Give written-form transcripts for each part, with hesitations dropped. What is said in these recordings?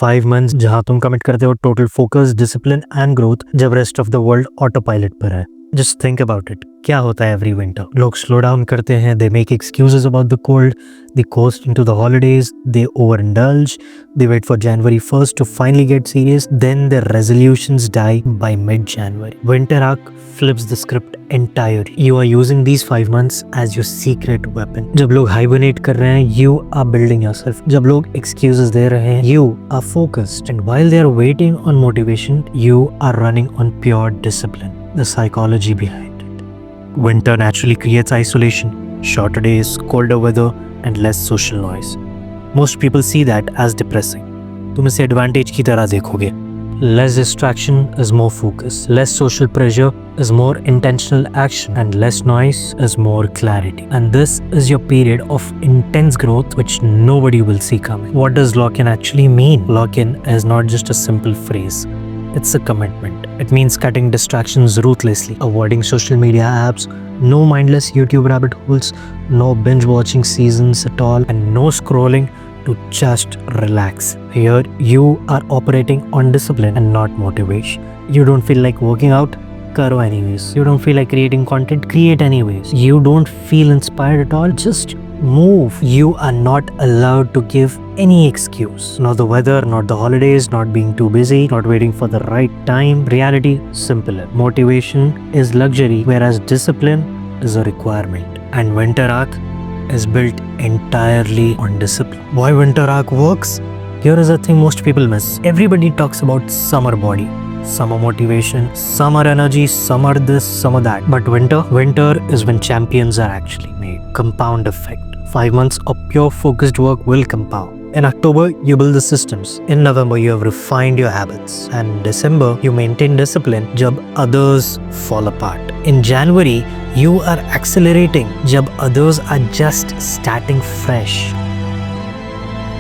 5 months जहां तुम commit करते हो total focus, discipline and growth, जब rest of the world autopilot पर है। जस्ट थिंक अबाउट इट, क्या होता है एवरी विंटर? लोग स्लो डाउन करते हैं, they make excuses about the cold, they coast into the holidays, they overindulge, they wait for January 1st to finally get serious, then their resolutions die by mid-January. Winter arc flips the script entirely. You are using these 5 months as your secret weapon. जब लोग hibernate कर रहे हैं, you are building yourself. जब लोग excuses दे रहे हैं, you are focused. And while they are waiting on motivation, you are running on pure discipline. The psychology behind it. Winter naturally creates isolation, shorter days, colder weather, and less social noise. Most people see that as depressing. तुम इसे advantage की तरह देखोगे. Less distraction is more focus. Less social pressure is more intentional action. And less noise is more clarity. And this is your period of intense growth which nobody will see coming. What does lock-in actually mean? Lock-in is not just a simple phrase. It's a commitment. It means cutting distractions ruthlessly, avoiding social media apps, no mindless YouTube rabbit holes, no binge watching seasons at all, and no scrolling to just relax. Here you are operating on discipline and not motivation. You don't feel like working out? Karo anyways. You don't feel like creating content? Create anyways. You don't feel inspired at all? Just move. You are not allowed to give any excuse. Not the weather, not the holidays, not being too busy, not waiting for the right time. Reality, simpler. Motivation is luxury, whereas discipline is a requirement. And Winter Arc is built entirely on discipline. Why Winter Arc works? Here is a thing most people miss. Everybody talks about summer body, summer motivation, summer energy, summer this, summer that. But winter is when champions are actually made. Compound effect. 5 months of pure focused work will compound. In October, you build the systems. In November, you have refined your habits. And in December, you maintain discipline jab others fall apart. In January, you are accelerating jab others are just starting fresh.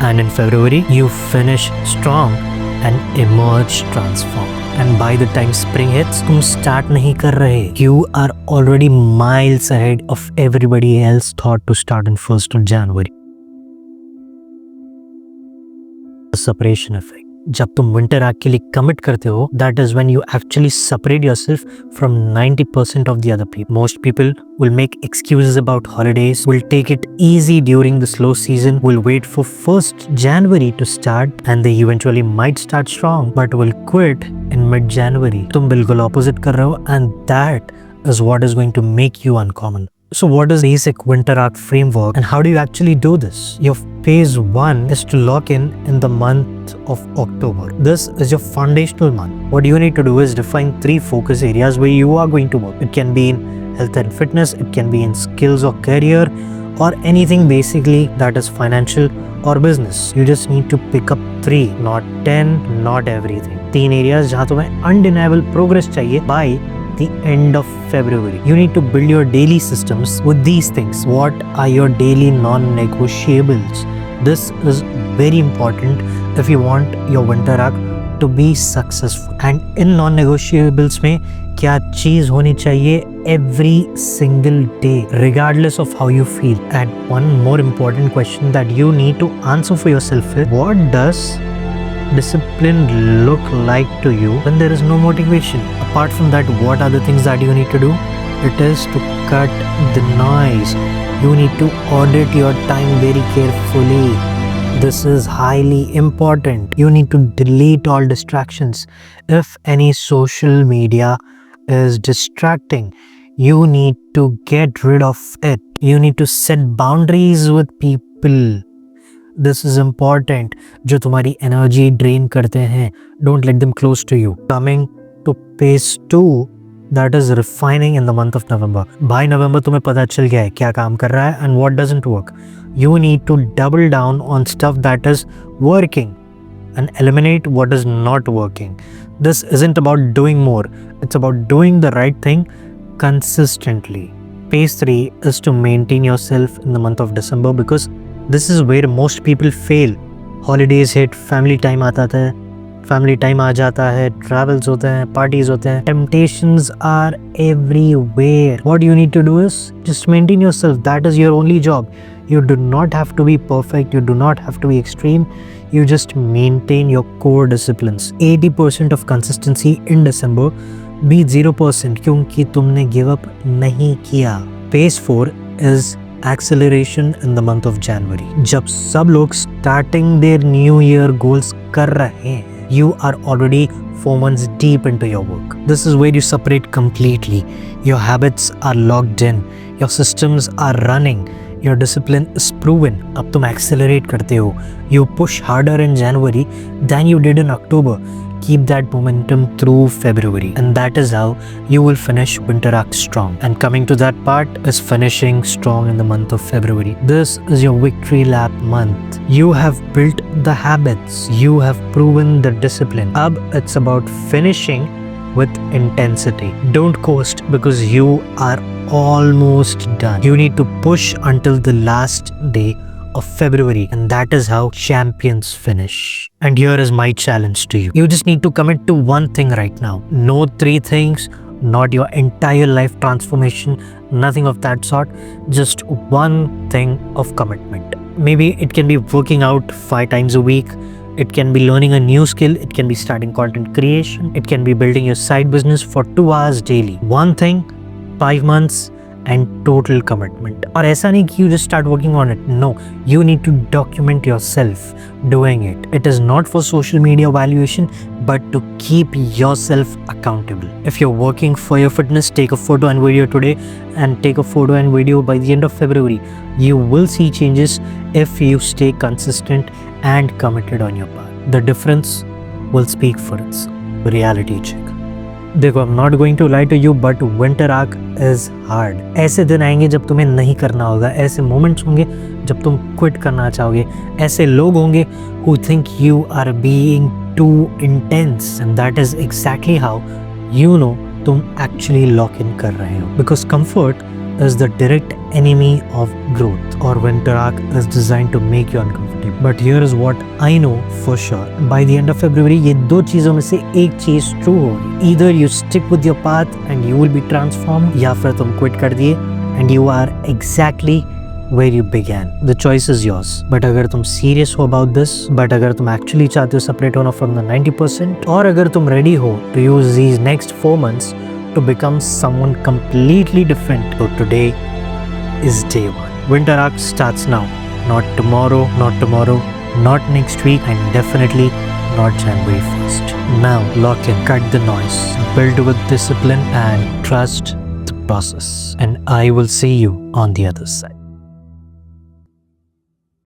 And in February, you finish strong and emerge transformed. And by the time spring hits, तुम start नहीं कर रहे. You are already miles ahead of everybody else thought to start on 1st of January. Separation effect. जब तुम winter arc के लिए commit करते हो, that is when you actually separate yourself from 90% of the other people. Most people will make excuses about holidays, will take it easy during the slow season, will wait for 1st January to start, and they eventually might start strong, but will quit in mid-January. तुम बिल्कुल opposite कर रहे हो, and that is what is going to make you uncommon. So what is basic winter arc framework and how do you actually do this? Your phase 1 is to lock in the month of October. This is your foundational month. What you need to do is define 3 focus areas where you are going to work. It can be in health and fitness, it can be in skills or career, or anything basically that is financial or business. You just need to pick up 3, not 10, not everything. 3 areas जहाँ तुम्हें undeniable progress चाहिए by the end of February. You need to build your daily systems with these things. What are your daily non-negotiables? This is very important if you want your winter arc to be successful. And in non-negotiables में क्या चीज होनी चाहिए every single day, regardless of how you feel. And one more important question that you need to answer for yourself is, what does discipline look like to you when there is no motivation? Apart from that, what are the things that you need to do? It is to cut the noise. You need to audit your time very carefully. This is highly important. You need to delete all distractions. If any social media is distracting, you need to get rid of it. You need to set boundaries with people. This is important. जो तुम्हारी energy drain करते हैं, don't let them close to you. Coming to phase 2, that is refining in the month of November. By November तुम्हें पता चल गया है क्या काम कर रहा है and what doesn't work. You need to double down on stuff that is working and eliminate what is not working. This isn't about doing more. It's about doing the right thing consistently. Phase 3 is to maintain yourself in the month of December because this is where most people fail. Holidays hit, family time आता है, family time आ जाता है, travels होते हैं, parties होते हैं, temptations are everywhere. What you need to do is just maintain yourself. That is your only job. You do not have to be perfect. You do not have to be extreme. You just maintain your core disciplines. 80% of consistency in December beat 0% क्योंकि तुमने give up नहीं किया. Phase 4 is acceleration in the month of January. जब सब लोग starting their new year goals कर रहे हैं, you are already 4 months deep into your work. This is where you separate completely. Your habits are locked in. Your systems are running. Your discipline is proven. अब तुम accelerate करते हो. You push harder in January than you did in October. Keep that momentum through February, and that is how you will finish Winter Arc strong. And coming to that part is finishing strong in the month of February. This is your victory lap month. You have built the habits. You have proven the discipline. Ab it's about finishing with intensity. Don't coast because you are almost done. You need to push until the last day of February, and that is how champions finish. And here is my challenge to you. You just need to commit to one thing right now. No 3 things, not your entire life transformation, nothing of that sort. Just one thing of commitment. Maybe it can be working out 5 times a week. It can be learning a new skill. It can be starting content creation. It can be building your side business for 2 hours daily. One thing, 5 months, and total commitment. और ऐसा नहीं कि you just start working on it. No, you need to document yourself doing it. It is not for social media evaluation, but to keep yourself accountable. If you're working for your fitness, take a photo and video today and take a photo and video by the end of February. You will see changes if you stay consistent and committed on your path. The difference will speak for itself. Reality check. देखो, I'm not going to lie to you, but winter arc is hard. ऐसे दिन आएंगे जब तुम्हें नहीं करना होगा, ऐसे moments होंगे जब तुम quit करना चाहोगे, ऐसे लोग होंगे who think you are being too intense, and that is exactly how you know तुम actually lock in कर रहे हो. Because comfort is the direct enemy of growth, or winter arc is designed to make you uncomfortable. But here is what I know for sure. By the end of February, ये 2 चीजों में से एक चीज true होगी. Either you stick with your path and you will be transformed, या फिर तुम quit कर दिए and you are exactly where you began. The choice is yours. But अगर तुम serious हो about this, but अगर तुम actually चाहते हो separate होना from the 90%, और अगर तुम ready हो to use these next 4 months to become someone completely different, so today is day 1. Winter arc starts now. Not tomorrow, not next week, and definitely not January 1st. Now lock in, cut the noise, build with discipline, and trust the process. And I will see you on the other side.